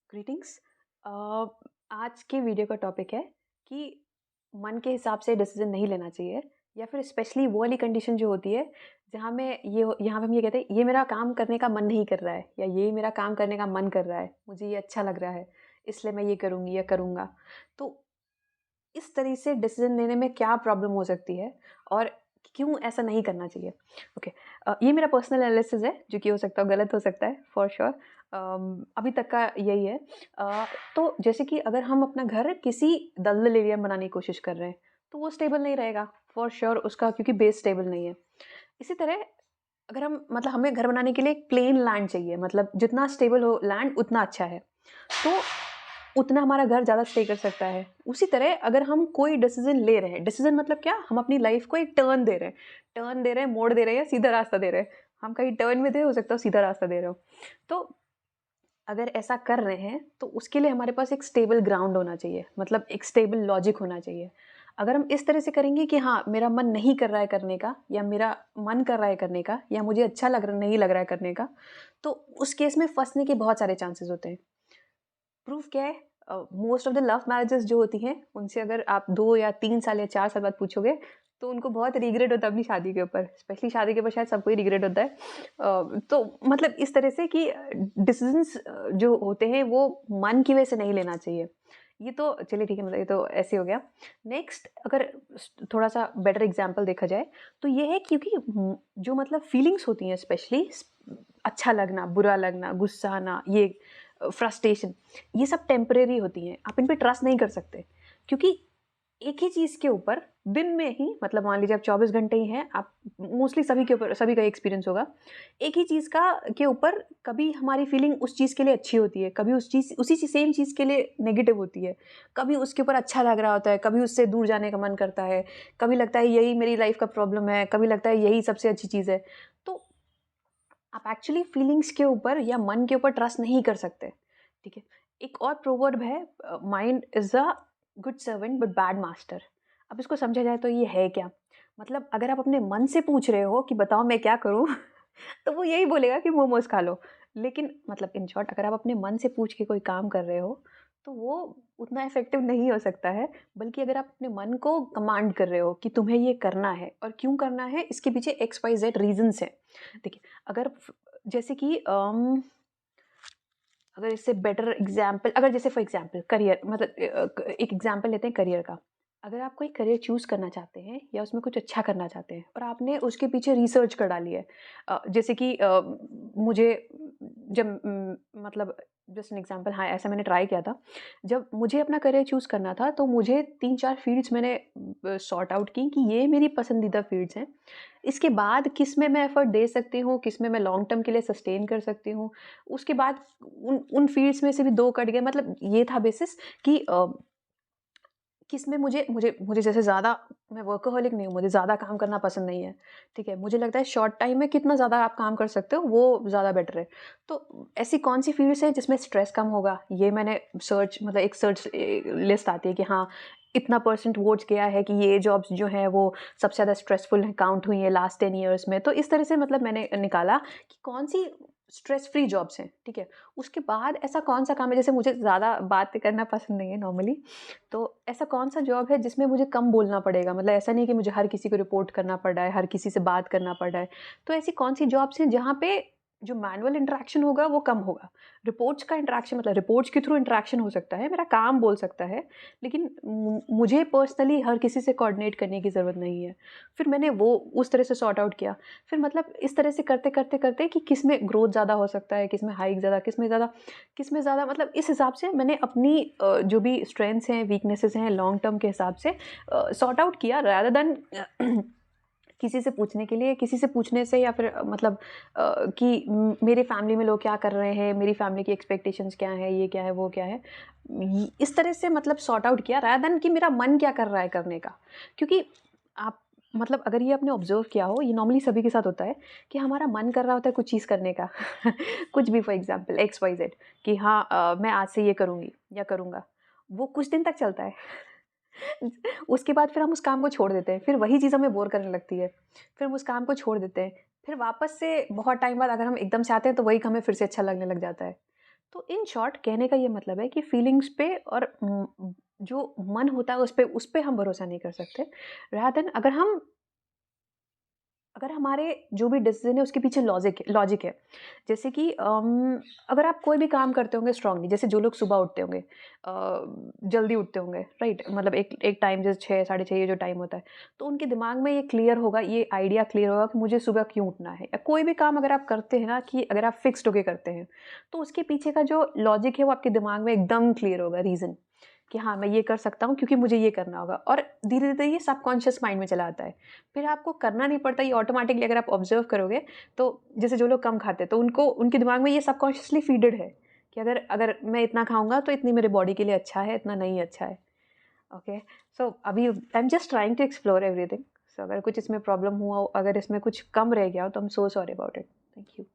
Greetings. आज के video का टॉपिक है कि मन के हिसाब से डिसीजन नहीं लेना चाहिए या फिर स्पेशली वो वाली कंडीशन जो होती है जहाँ में यहाँ पे हम ये कहते हैं ये मेरा काम करने का मन नहीं कर रहा है या ये मेरा काम करने का मन कर रहा है, मुझे ये अच्छा लग रहा है, इसलिए मैं ये करूँगी या करूँगा। तो इस तरह से डिसीजन लेने में क्या प्रॉब्लम हो सकती है और क्यों ऐसा नहीं करना चाहिए? ओके। ये मेरा पर्सनल एनालिसिस है जो कि हो सकता है गलत हो सकता है फॉर श्योर। अभी तक का यही है। तो जैसे कि अगर हम अपना घर किसी दलदल एरिया में बनाने की कोशिश कर रहे हैं तो वो स्टेबल नहीं रहेगा फॉर श्योर उसका, क्योंकि बेस स्टेबल नहीं है। इसी तरह अगर हम मतलब हमें घर बनाने के लिए एक प्लेन लैंड चाहिए, मतलब जितना स्टेबल हो लैंड उतना अच्छा है, तो उतना हमारा घर ज़्यादा स्टे कर सकता है। उसी तरह अगर हम कोई डिसीज़न ले रहे हैं, डिसीज़न मतलब क्या? हम अपनी लाइफ़ को एक टर्न दे रहे हैं, मोड़ दे रहे हैं या सीधा रास्ता दे रहे हैं। हम कहीं टर्न में थे, हो सकता है सीधा रास्ता दे रहे हो। तो अगर ऐसा कर रहे हैं, तो उसके लिए हमारे पास एक स्टेबल ग्राउंड होना चाहिए, मतलब एक स्टेबल लॉजिक होना चाहिए। अगर हम इस तरह से करेंगे कि हाँ, मेरा मन नहीं कर रहा है करने का या मेरा मन कर रहा है करने का या मुझे अच्छा लग रहा नहीं लग रहा है करने का, तो उस केस में फँसने के बहुत सारे चांसेस होते हैं। प्रूफ क्या है? Most of the love marriages जो होती हैं, उनसे अगर आप 2 या 3 साल या 4 साल बाद पूछोगे, तो उनको बहुत रिग्रेट होता है अपनी शादी के ऊपर। स्पेशली शादी के ऊपर शायद सबको ही रिग्रेट होता है। तो मतलब इस तरह से कि डिसीज़न्स जो होते हैं, वो मन की वजह से नहीं लेना चाहिए। ये तो चलिए ठीक है, मतलब ये तो ऐसे हो गया। नेक्स्ट अगर थोड़ा-सा बेटर एग्ज़ाम्पल देखा जाए, तो ये है क्योंकि जो मतलब फीलिंग्स होती हैं स्पेशली अच्छा लगना, बुरा लगना, गुस्सा आना, ये फ्रस्ट्रेशन, ये सब टेम्परेरी होती हैं। आप इन पे ट्रस्ट नहीं कर सकते, क्योंकि एक ही चीज़ के ऊपर दिन में ही, मतलब मान लीजिए आप 24 घंटे ही हैं, आप मोस्टली सभी के ऊपर सभी का एक्सपीरियंस होगा। एक ही चीज़ का के ऊपर कभी हमारी फीलिंग उस चीज़ के लिए अच्छी होती है, कभी उसी सेम चीज़ के लिए नेगेटिव होती है। कभी उसके ऊपर अच्छा लग रहा होता है, कभी उससे दूर जाने का मन करता है, कभी लगता है यही मेरी लाइफ़ का प्रॉब्लम है, कभी लगता है यही सबसे अच्छी चीज़ है। तो आप एक्चुअली फीलिंग्स के ऊपर या मन के ऊपर ट्रस्ट नहीं कर सकते, ठीक है? एक और प्रोवर्ब है, mind is a good servant but bad master. अब इसको समझा जाए तो ये है क्या? मतलब अगर आप अपने मन से पूछ रहे हो कि बताओ मैं क्या करूँ? तो वो यही बोलेगा कि मोमोज़ खा लो। लेकिन मतलब इन शॉर्ट अगर आप अपने मन से पूछ के कोई काम कर रहे हो, तो वो उतना इफ़ेक्टिव नहीं हो सकता है, बल्कि अगर आप अपने मन को कमांड कर रहे हो कि तुम्हें ये करना है और क्यों करना है, इसके पीछे एक्स, वाई, ज़ेड रीज़न्स हैं। देखिए, अगर जैसे कि अगर इससे बेटर एग्जांपल, अगर जैसे फॉर एग्जांपल करियर, मतलब एक एग्जांपल लेते हैं करियर का। अगर आप कोई करियर चूज़ करना चाहते हैं या उसमें कुछ अच्छा करना चाहते हैं और आपने उसके पीछे रिसर्च कर डाली है, जैसे कि मुझे जब मतलब जस्ट एन एग्जांपल, हाँ, ऐसा मैंने ट्राई किया था। जब मुझे अपना करियर चूज़ करना था तो मुझे 3-4 फ़ील्ड्स मैंने सॉर्ट आउट की कि ये मेरी पसंदीदा फ़ील्ड्स हैं। इसके बाद किस में मैं एफ़र्ट दे सकती हूँ, किस में मैं लॉन्ग टर्म के लिए सस्टेन कर सकती हूँ। उसके बाद उन उन फ़ील्ड्स में से भी 2 कट गए, मतलब ये था बेसिस कि किसमें मुझे मुझे मुझे जैसे ज़्यादा, मैं वर्कहॉलिक नहीं हूँ, मुझे ज़्यादा काम करना पसंद नहीं है, ठीक है? मुझे लगता है शॉर्ट टाइम में कितना ज़्यादा आप काम कर सकते हो, वो ज़्यादा बेटर है। तो ऐसी कौन-सी फ़ील्ड्स हैं जिसमें स्ट्रेस कम होगा? ये मैंने सर्च, मतलब एक सर्च लिस्ट आती है कि हाँ, इतना परसेंट वोट्स गया है कि ये जॉब्स जो हैं वो सबसे ज़्यादा स्ट्रेसफुल हैं, काउंट हुई हैं लास्ट 10 ईयर्स में। तो इस तरह से मतलब मैंने निकाला कि कौन-सी स्ट्रेस फ्री जॉब्स हैं, ठीक है? उसके बाद ऐसा कौन-सा काम है, जैसे मुझे ज़्यादा बातें करना पसंद नहीं है नॉर्मली, तो ऐसा कौन-सा जॉब है जिसमें मुझे कम बोलना पड़ेगा? मतलब ऐसा नहीं कि मुझे हर किसी को रिपोर्ट करना पड़ रहा है, हर किसी से बात करना पड़ रहा है। तो ऐसी कौन-सी जॉब्स हैं जहाँ पे जो मैनुअल इंटरैक्शन होगा वो कम होगा? रिपोर्ट्स का इंटरैक्शन, मतलब रिपोर्ट्स के थ्रू इंटरैक्शन हो सकता है, मेरा काम बोल सकता है, लेकिन मुझे पर्सनली हर किसी से कोऑर्डिनेट करने की ज़रूरत नहीं है। फिर मैंने वो उस तरह से सॉर्ट आउट किया। फिर मतलब इस तरह से करते कि किसमें ग्रोथ ज़्यादा हो सकता है, किसमें हाइक ज़्यादा, किसमें ज़्यादा, मतलब इस हिसाब से मैंने अपनी जो भी स्ट्रेंथ्स हैं, वीकनेसेस हैं, लॉन्ग टर्म के हिसाब से सॉर्ट आउट किया, रादर देन किसी से पूछने के लिए, किसी से पूछने से या फिर मतलब कि मेरे फैमिली में लोग क्या कर रहे हैं, मेरी फैमिली की एक्सपेक्टेशंस क्या हैं, ये क्या है, वो क्या है। इस तरह से मतलब सॉर्ट आउट किया, रादर देन कि मेरा मन क्या कर रहा है करने का। क्योंकि आप मतलब अगर ये आपने ऑब्जर्व किया हो, ये नॉर्मली सभी के साथ होता है कि हमारा मन कर रहा होता है कुछ चीज़ करने का कुछ भी, for example x y z, कि हाँ, मैं आज से ये करूँगी या करूँगा। वो कुछ दिन तक चलता है उसके बाद फिर हम उस काम को छोड़ देते हैं, फिर वही चीज़ हमें बोर करने लगती है। फिर हम उस काम को छोड़ देते हैं, फिर वापस से बहुत टाइम बाद अगर हम एकदम से आते हैं तो वही हमें फिर से अच्छा लगने लग जाता है। तो इन शॉर्ट कहने का ये मतलब है कि फीलिंग्स पे और जो मन होता है उस पे हम भरोसा नहीं कर सकते। रादर देन अगर हमारे जो भी डिसीज़न है उसके पीछे लॉजिक है। जैसे कि अगर आप कोई भी काम करते होंगे स्ट्रांगली, जैसे जो लोग सुबह उठते होंगे जल्दी उठते होंगे, राइट? मतलब एक एक टाइम जैसे 6 साढ़े 6 ये जो टाइम होता है, तो उनके दिमाग में ये क्लियर होगा, ये आइडिया क्लियर होगा कि मुझे सुबह क्यों उठना है। या कोई भी काम अगर आप करते हैं ना, कि अगर आप फिक्स्ड होके करते हैं, तो उसके पीछे का जो लॉजिक है वो आपके दिमाग में एकदम क्लियर होगा, रीज़न। कि हाँ, मैं ये कर सकता हूँ क्योंकि मुझे ये करना होगा, और धीरे-धीरे ये सबकॉन्शियस माइंड में चला आता है। फिर आपको करना नहीं पड़ता, ये ऑटोमैटिकली अगर आप ऑब्ज़र्व करोगे, तो जैसे जो लोग कम खाते हैं, तो उनके दिमाग में ये सबकॉन्शियसली फीडेड है कि अगर अगर मैं इतना खाऊँगा तो इतनी मेरे बॉडी के लिए अच्छा है, इतना नहीं अच्छा है। ओके, सो अभी I am just trying to explore everything. So अगर कुछ इसमें प्रॉब्लम हुआ हो, अगर इसमें कुछ कम रह गया हो, तो I am so sorry about it. Thank you.